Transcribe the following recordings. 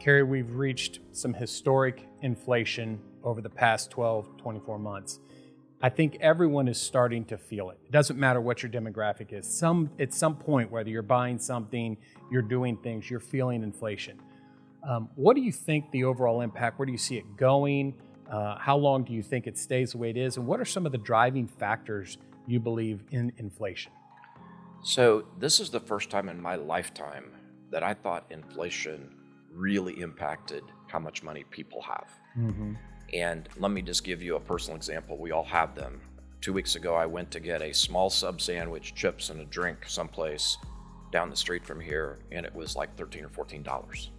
Kerry, we've reached some historic inflation over the past 12, 24 months. I think everyone is starting to feel it. It doesn't matter what your demographic is. At some point, whether you're buying something, you're doing things, you're feeling inflation. What do you think the overall impact, where do you see it going? How long do you think it stays the way it is? And what are some of the driving factors you believe in inflation? So this is the first time in my lifetime that I thought inflation really impacted how much money people have. Mm-hmm. And let me just give you a personal example. We all have them. 2 weeks ago, I went to get a small sub sandwich, chips, and a drink someplace down the street from here, and it was like $13 or $14.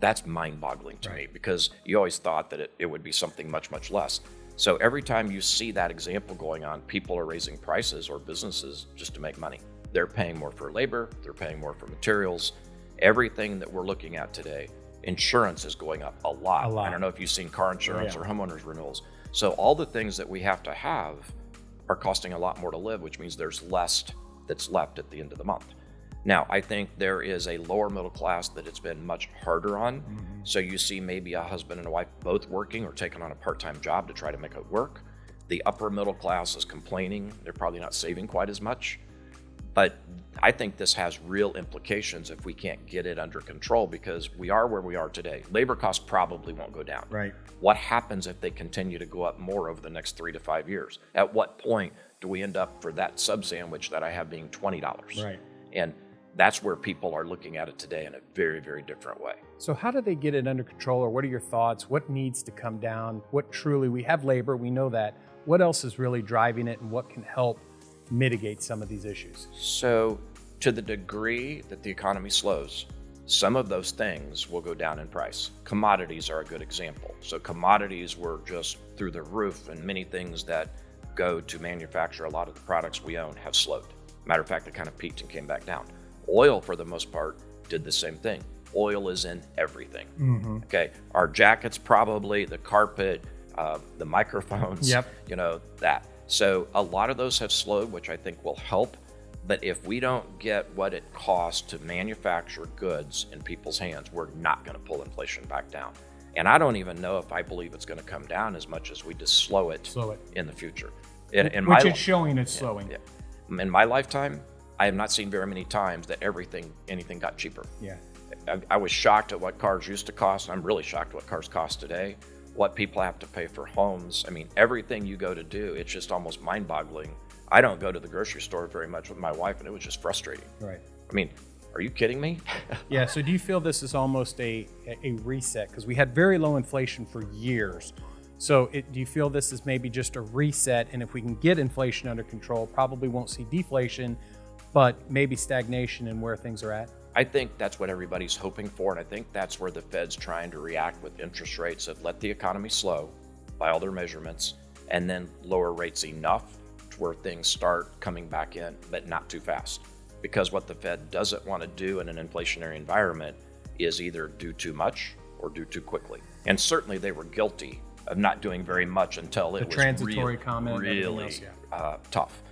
That's mind-boggling to me, because you always thought that it would be something much, much less. So every time you see that example going on, people are raising prices, or businesses, just to make money. They're paying more for labor, they're paying more for materials. Everything that we're looking at today, insurance is going up a lot. I don't know if you've seen car insurance or homeowners renewals. So all the things that we have to have are costing a lot more to live, which means there's less that's left at the end of the month. Now, I think there is a lower middle class that it's been much harder on. Mm-hmm. So you see maybe a husband and a wife both working or taking on a part-time job to try to make it work. The upper middle class is complaining. They're probably not saving quite as much. But I think this has real implications if we can't get it under control, because we are where we are today. Labor costs probably won't go down. Right. What happens if they continue to go up more over the next 3 to 5 years? At what point do we end up for that sub sandwich that I have being $20? Right. And that's where people are looking at it today in a very, very different way. So how do they get it under control, or what are your thoughts? What needs to come down? What truly, we have labor, we know that. What else is really driving it, and what can help mitigate some of these issues? So to the degree that the economy slows, some of those things will go down in price. Commodities are a good example. So commodities were just through the roof, and many things that go to manufacture a lot of the products we own have slowed. Matter of fact, they kind of peaked and came back down. Oil, for the most part, did the same thing. Oil is in everything. Mm-hmm. Okay, our jackets, probably, the carpet, the microphones, that. So a lot of those have slowed, which I think will help. But if we don't get what it costs to manufacture goods in people's hands, we're not going to pull inflation back down. And I don't even know if I believe it's going to come down as much as we just slow it in the future. Which it's showing it's slowing. Yeah. In my lifetime, I have not seen very many times that anything got cheaper. Yeah. I was shocked at what cars used to cost. I'm really shocked at what cars cost today. What people have to pay for homes. I mean, everything you go to do, it's just almost mind-boggling. I don't go to the grocery store very much with my wife, and it was just frustrating. Right. I mean, are you kidding me? Yeah, so do you feel this is almost a reset? Because we had very low inflation for years. So do you feel this is maybe just a reset, and if we can get inflation under control, probably won't see deflation, but maybe stagnation in where things are at? I think that's what everybody's hoping for, and I think that's where the Fed's trying to react with interest rates of let the economy slow by all their measurements, and then lower rates enough to where things start coming back in, but not too fast. Because what the Fed doesn't want to do in an inflationary environment is either do too much or do too quickly. And certainly they were guilty of not doing very much until it was transitory comment, really tough.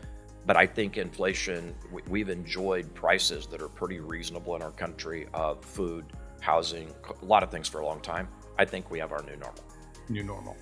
But I think inflation, we've enjoyed prices that are pretty reasonable in our country of food, housing, a lot of things for a long time. I think we have our new normal. New normal.